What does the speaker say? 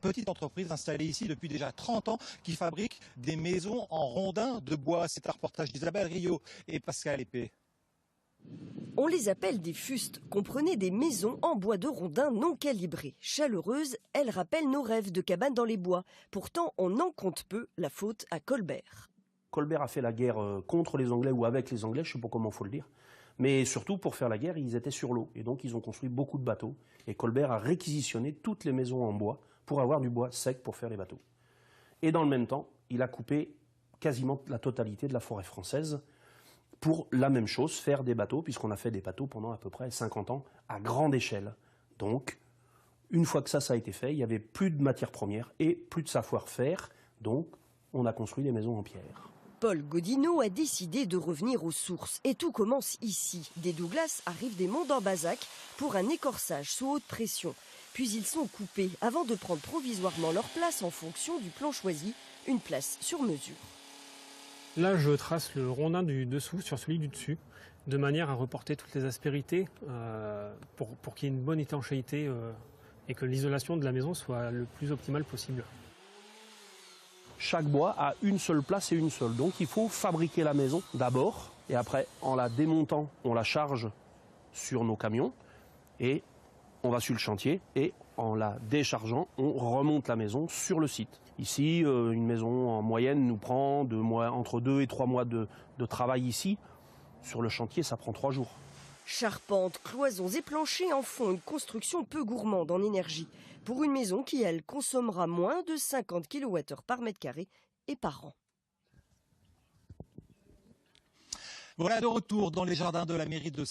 petite entreprise installée ici depuis déjà 30 ans qui fabrique des maisons en rondins de bois. C'est un reportage d'Isabelle Rio et Pascal Épée. On les appelle des fustes, comprenez des maisons en bois de rondins non calibrées. Chaleureuses, elles rappellent nos rêves de cabanes dans les bois. Pourtant, on en compte peu, la faute à Colbert. Colbert a fait la guerre contre les Anglais ou avec les Anglais, je ne sais pas comment il faut le dire. Mais surtout, pour faire la guerre, ils étaient sur l'eau. Et donc, ils ont construit beaucoup de bateaux. Et Colbert a réquisitionné toutes les maisons en bois pour avoir du bois sec pour faire les bateaux. Et dans le même temps, il a coupé quasiment la totalité de la forêt française pour la même chose, faire des bateaux, puisqu'on a fait des bateaux pendant à peu près 50 ans à grande échelle. Donc, une fois que ça a été fait, il n'y avait plus de matières premières et plus de savoir-faire. Donc, on a construit des maisons en pierre. Paul Godineau a décidé de revenir aux sources. Et tout commence ici. Des Douglas arrivent des monts d'Ambazac pour un écorçage sous haute pression. Puis ils sont coupés avant de prendre provisoirement leur place en fonction du plan choisi, une place sur mesure. Là, je trace le rondin du dessous sur celui du dessus, de manière à reporter toutes les aspérités pour qu'il y ait une bonne étanchéité et que l'isolation de la maison soit le plus optimale possible. Chaque bois a une seule place et une seule. Donc il faut fabriquer la maison d'abord, et après, en la démontant, on la charge sur nos camions, et on va sur le chantier, et en la déchargeant, on remonte la maison sur le site. Ici, une maison en moyenne nous prend entre 2 et 3 mois de travail ici. Sur le chantier, ça prend 3 jours. Charpentes, cloisons et planchers en font une construction peu gourmande en énergie. Pour une maison qui, elle, consommera moins de 50 kWh par mètre carré et par an. Voilà de retour dans les jardins de la mairie de